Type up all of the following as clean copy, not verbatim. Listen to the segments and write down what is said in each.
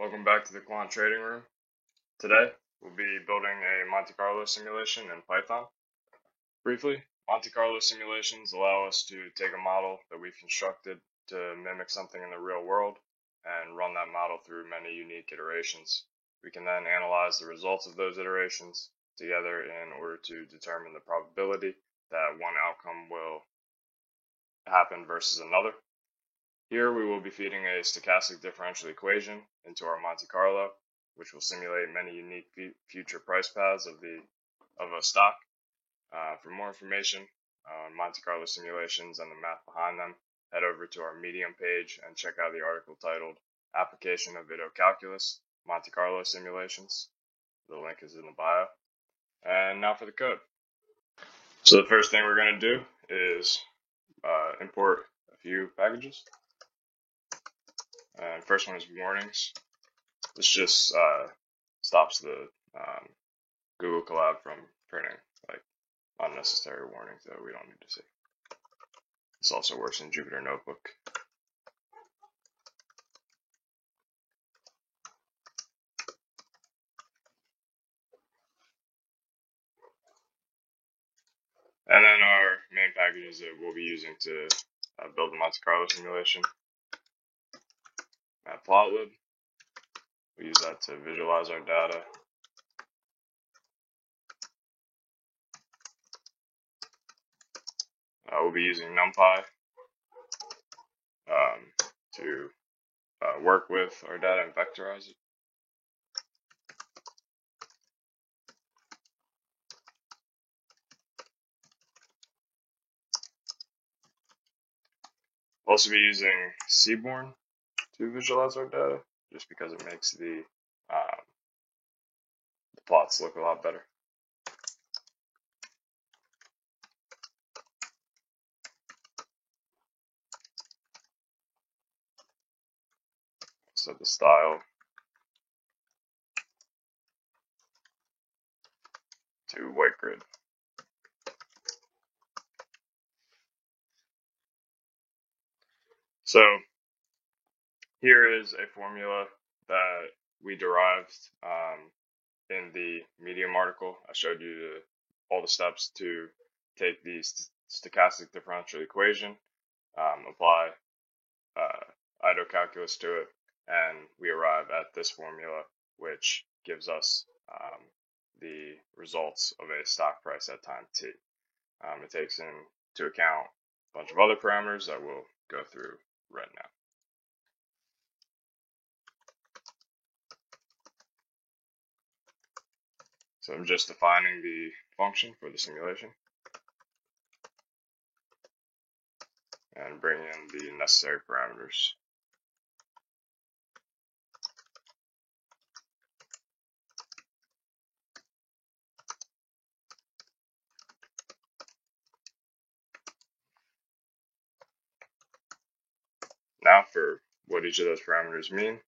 Welcome back to the Quant Trading Room. Today, we'll be building a Monte Carlo simulation in Python. Briefly, Monte Carlo simulations allow us to take a model that we've constructed to mimic something in the real world and run that model through many unique iterations. We can then analyze the results of those iterations together in order to determine the probability that one outcome will happen versus another. Here we will be feeding a stochastic differential equation into our Monte Carlo, which will simulate many unique future price paths of a stock. For more information on Monte Carlo simulations and the math behind them, head over to our Medium page and check out the article titled Application of Video Calculus, Monte Carlo Simulations. The link is in the bio. And now for the code. So the first thing we're going to do is import a few packages. And first one is warnings. This just stops the Google Colab from printing unnecessary warnings that we don't need to see. This also works in Jupyter Notebook. And then our main packages that we'll be using to build the Monte Carlo simulation. Matplotlib. We use that to visualize our data. We'll be using NumPy to work with our data and vectorize it. We'll also be using Seaborn to visualize our data, just because it makes the plots look a lot better. Set the style to white grid. So here is a formula that we derived in the Medium article. I showed you all the steps to take the stochastic differential equation, apply IDO calculus to it, and we arrive at this formula, which gives us the results of a stock price at time t. It takes into account a bunch of other parameters that we'll go through right now. So I'm just defining the function for the simulation and bring in the necessary parameters. Now for what each of those parameters mean.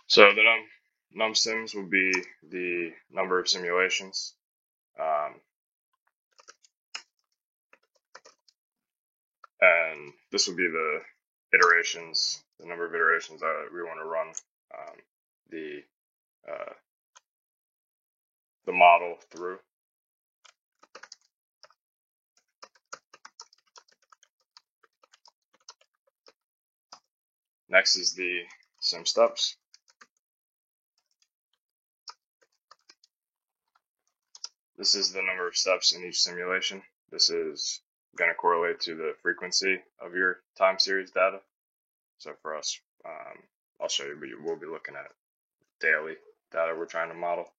So the numsims will be the number of simulations. And this will be the iterations, the number of iterations that we want to run the model through. Next is the sim steps. This is the number of steps in each simulation. This is going to correlate to the frequency of your time series data. So for us, I'll show you, but we'll be looking at daily data we're trying to model.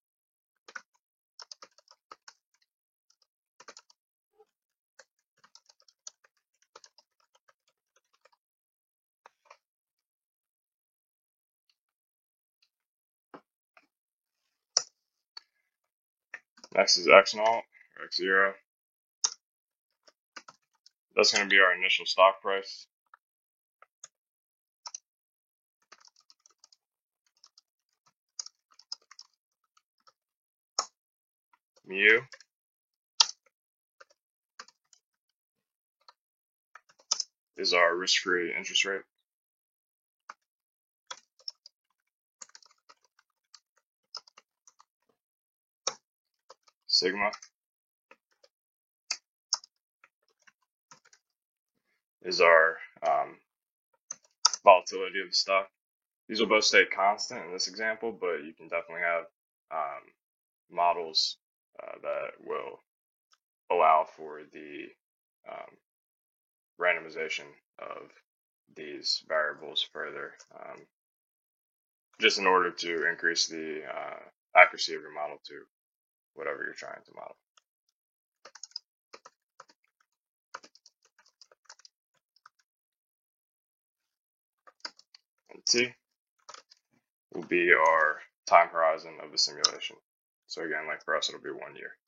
Next is X0 or X0. That's going to be our initial stock price. Mu is our risk-free interest rate. Sigma is our volatility of the stock. These will both stay constant in this example, but you can definitely have models that will allow for the randomization of these variables further, just in order to increase the accuracy of your model to whatever you're trying to model. And T will be our time horizon of the simulation. So again, like for us, it'll be 1 year.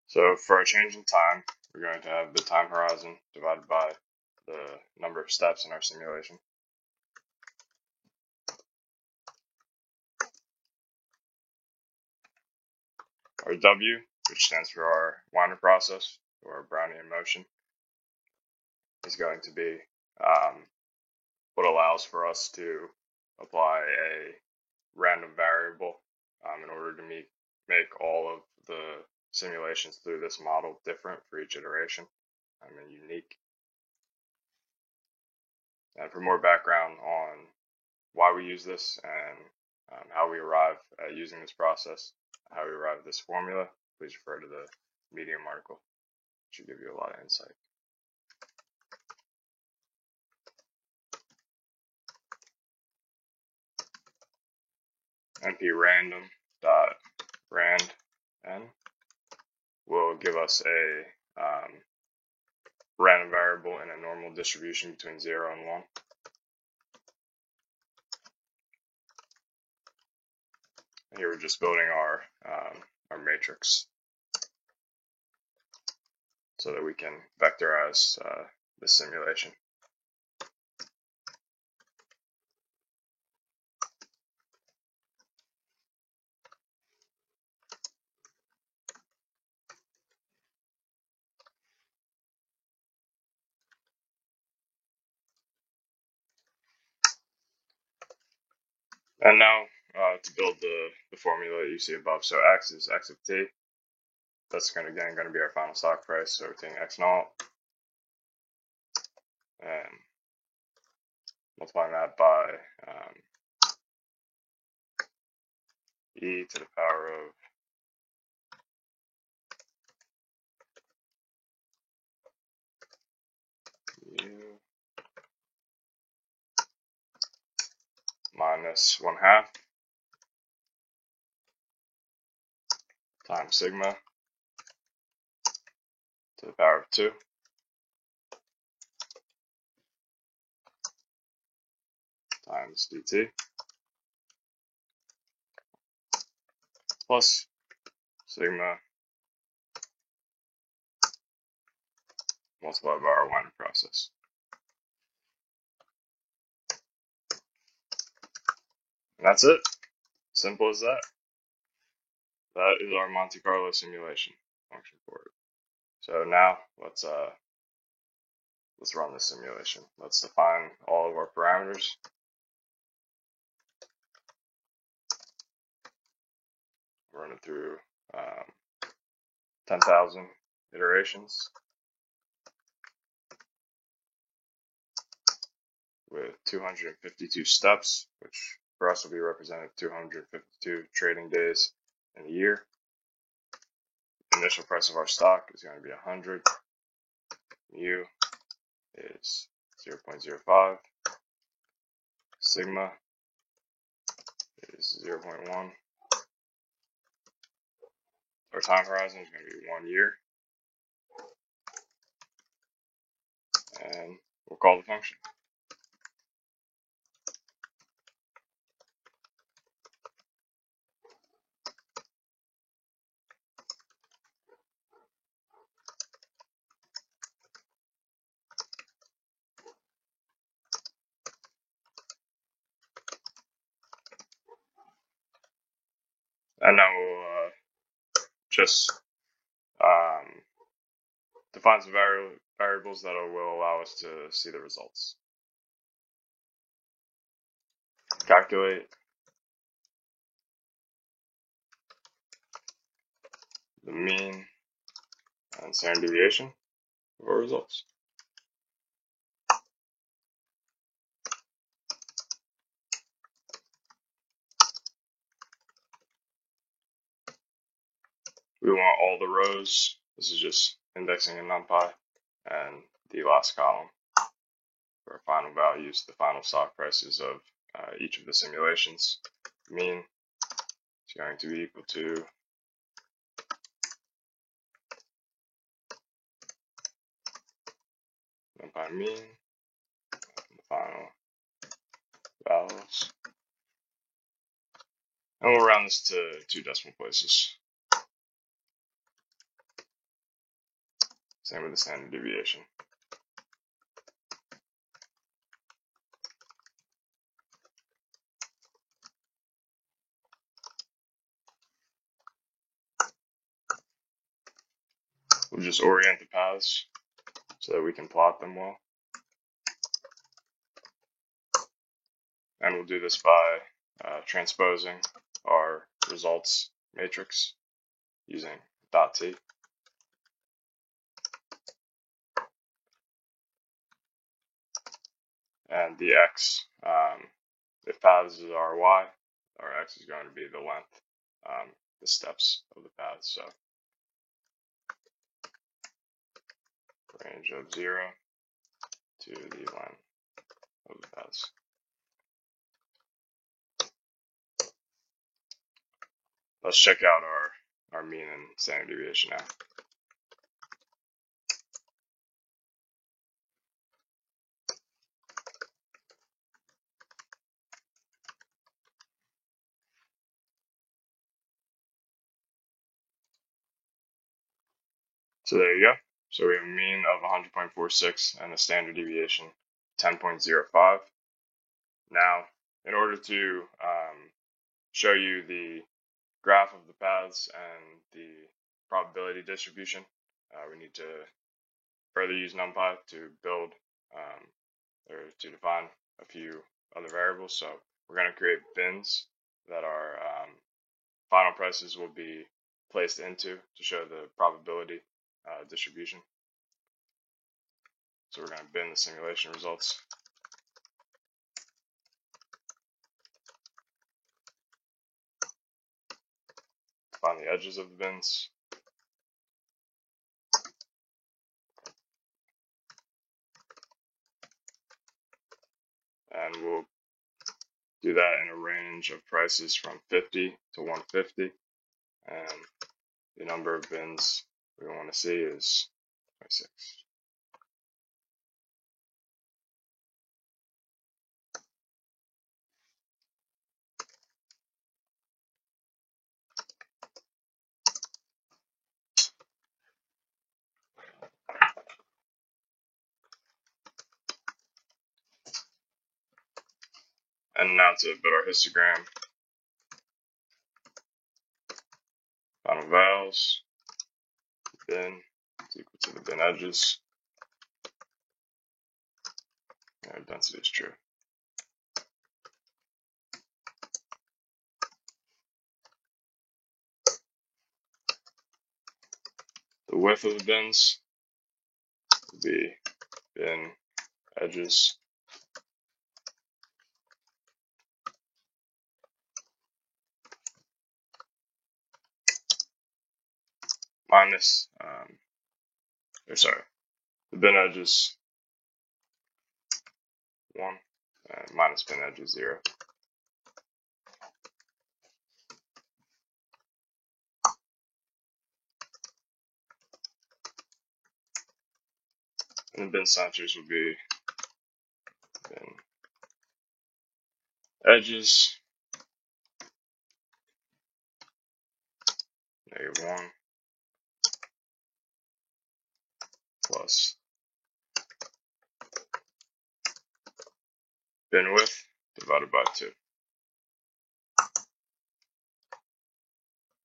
So for our change in time, we're going to have the time horizon divided by the number of steps in our simulation. Our W, which stands for our Winer process, or Brownian motion, is going to be what allows for us to apply a random variable in order to make all of the simulations through this model different for each iteration and unique. And for more background on why we use this and how we arrive at using this process, how we arrive at this formula, please refer to the Medium article. It should give you a lot of insight. np-random.rand n will give us a random variable in a normal distribution between 0 and 1. Here we're just building our matrix so that we can vectorize the simulation. And now to build the formula that you see above. So x is x of t. That's going to be our final stock price. So we're taking x naught and multiplying that by e to the power of u minus 1/2 times sigma to the power of 2 times dt plus sigma multiplied by our Winer process. And that's it. Simple as that. That is our Monte Carlo simulation function for it. So now let's run the simulation. Let's define all of our parameters. Run it through 10,000 iterations with 252 steps, which for us will be represented 252 trading days in a year. The initial price of our stock is going to be 100. Mu is 0.05. Sigma is 0.1. Our time horizon is going to be 1 year. And we'll call the function. And now we'll just define some variables that will allow us to see the results. Calculate the mean and standard deviation of our results. We want all the rows. This is just indexing in NumPy, and the last column for our final values, the final stock prices of each of the simulations. Mean is going to be equal to NumPy mean, and the final values. And we'll round this to 2 decimal places. Same with the standard deviation. We'll just orient the paths so that we can plot them well. And we'll do this by transposing our results matrix using .t. And the x, if paths is our y, our x is going to be the length, the steps of the path. So range of 0 to the length of the paths. Let's check out our mean and standard deviation now. So there you go. So we have a mean of 100.46 and a standard deviation 10.05. Now, in order to show you the graph of the paths and the probability distribution, we need to further use NumPy to build or to define a few other variables. So we're going to create bins that our final prices will be placed into to show the probability distribution. So we're going to bin the simulation results. Find the edges of the bins. And we'll do that in a range of prices from 50 to 150. And the number of bins we want to see is 26. And now to build our histogram. Final vowels, bin is equal to the bin edges. And density is true. The width of the bins will be bin edges minus, the bin edges 1 and minus bin edges 0. And the bin centers will be bin edges -1 plus bin width divided by 2.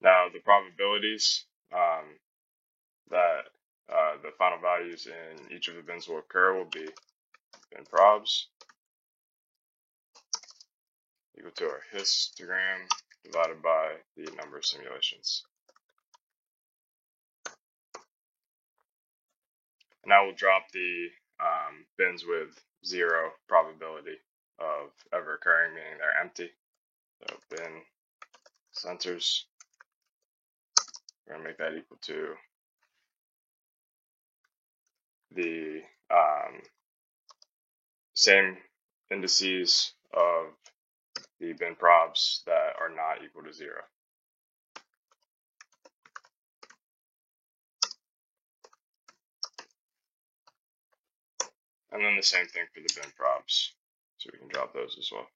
Now the probabilities that the final values in each of the bins will occur will be bin probs equal to our histogram divided by the number of simulations. Now we'll drop the bins with 0 probability of ever occurring, meaning they're empty. So bin sensors, we're going to make that equal to the same indices of the bin probs that are not equal to 0. And then the same thing for the bin probs. So we can drop those as well.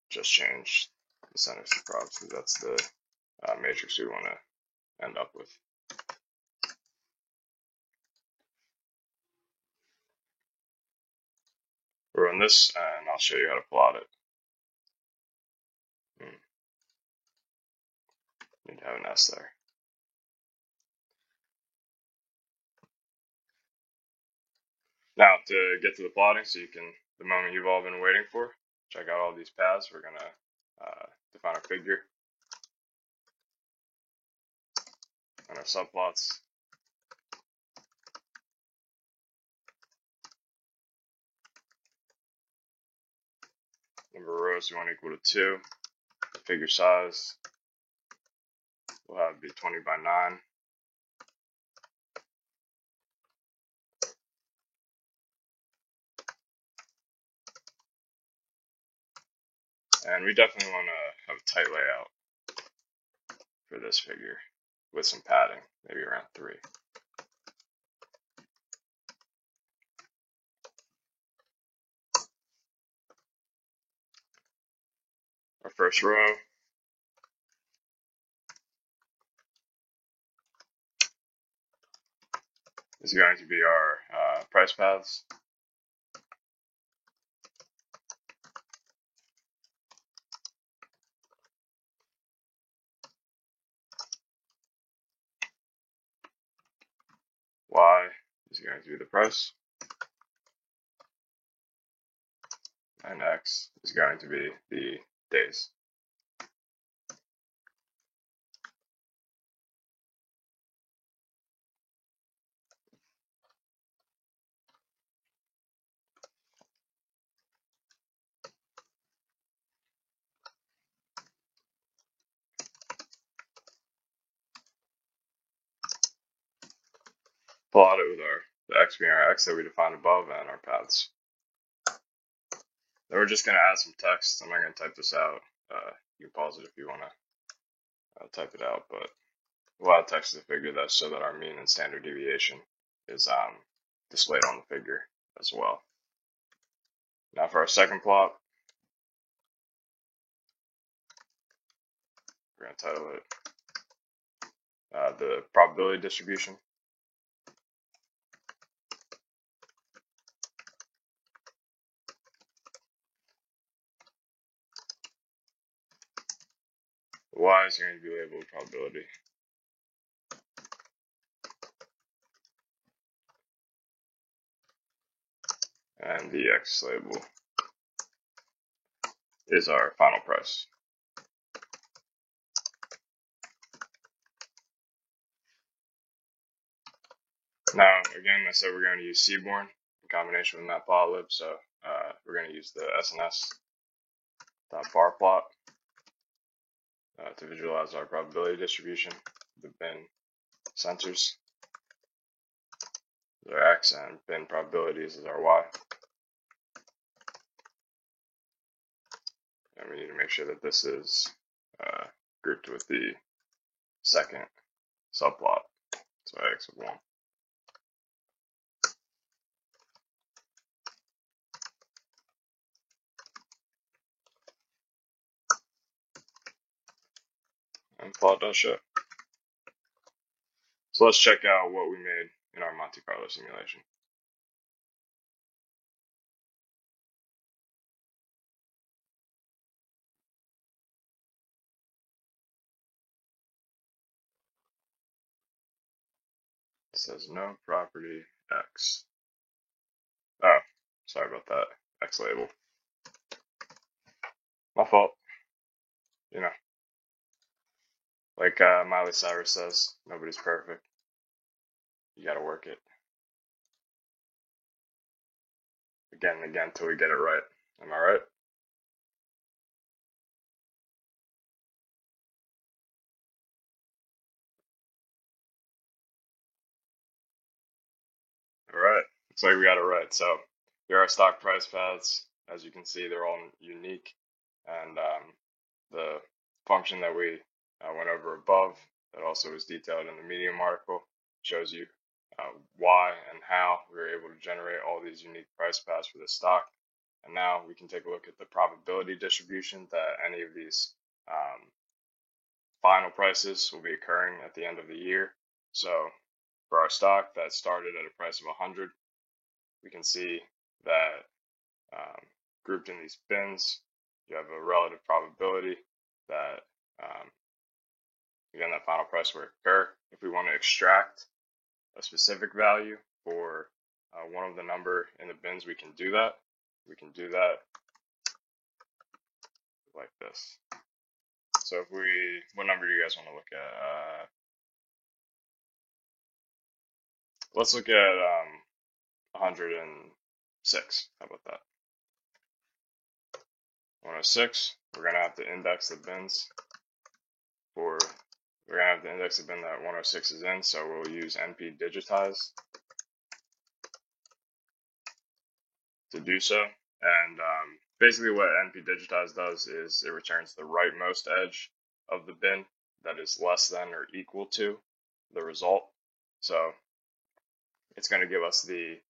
Just change the centers to probs because that's the matrix we want to end up with. We'll run this and I'll show you how to plot it. Need to have an S there. Now to get to the plotting, so you can, the moment you've all been waiting for, check out all these paths. We're going to define our figure and our subplots. Number of rows we want equal to 2. The figure size will have to be 20 by 9. And we definitely want to have a tight layout for this figure with some padding, maybe around 3. Our first row is going to be our price paths. Y is going to be the price. And X is going to be the days. Plot it with the X being our X that we defined above and our paths. Then we're just going to add some text. I'm not going to type this out. You can pause it if you want to type it out, but we'll add text to the figure so that our mean and standard deviation is displayed on the figure as well. Now for our second plot, we're going to title it the probability distribution. The Y is going to be labeled probability. And the X label is our final price. Now, again, I said we're going to use Seaborn in combination with Matplotlib, so we're going to use the SNS.bar plot to visualize our probability distribution. The bin sensors is our X, and bin probabilities is our Y. And we need to make sure that this is grouped with the second subplot, so X of 1. And plot does show. So let's check out what we made in our Monte Carlo simulation. says no property X. Oh, sorry about that. X label. My fault. You know, like Miley Cyrus says, nobody's perfect. You gotta work it again and again till we get it right. Am I right? All right. Looks like we got it right. So here are stock price paths. As you can see, they're all unique, and the function that we went over above, that also is detailed in the Medium article, shows you why and how we were able to generate all these unique price paths for the stock. And now we can take a look at the probability distribution that any of these final prices will be occurring at the end of the year. So for our stock that started at a price of 100, we can see that grouped in these bins, you have a relative probability that again, that final price will occur. If we want to extract a specific value for one of the number in the bins, we can do that. We can do that like this. So if we, what number do you guys want to look at? Let's look at 106. How about that? 106. We're going to have to index the bins for, we're going to have to index the bin that 106 is in, so we'll use NP digitize to do so. And basically what NP digitize does is it returns the rightmost edge of the bin that is less than or equal to the result. So it's going to give us the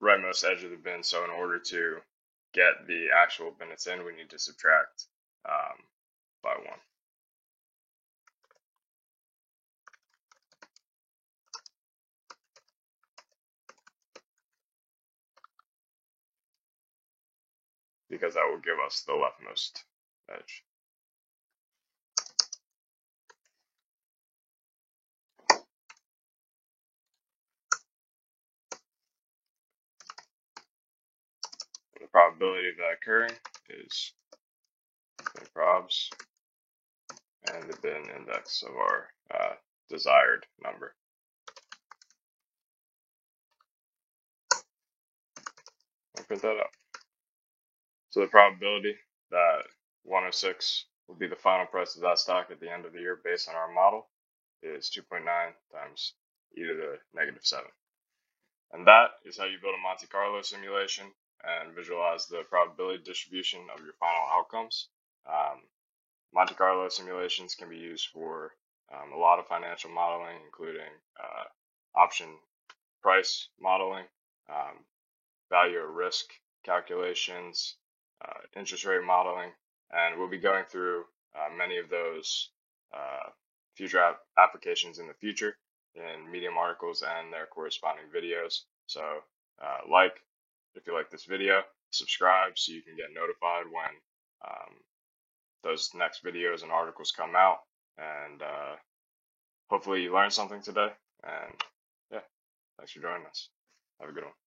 rightmost edge of the bin. So in order to get the actual bin it's in, we need to subtract by 1. Because that will give us the leftmost edge. The probability of that occurring is the probs and the bin index of our desired number. I'll print that out. So the probability that 106 will be the final price of that stock at the end of the year based on our model is 2.9 times e to the negative 7. And that is how you build a Monte Carlo simulation and visualize the probability distribution of your final outcomes. Monte Carlo simulations can be used for a lot of financial modeling, including option price modeling, value at risk calculations, interest rate modeling, and we'll be going through many of those future applications in the future in Medium articles and their corresponding videos. So if you like this video, subscribe so you can get notified when those next videos and articles come out, and hopefully you learned something today. And yeah, thanks for joining us. Have a good one.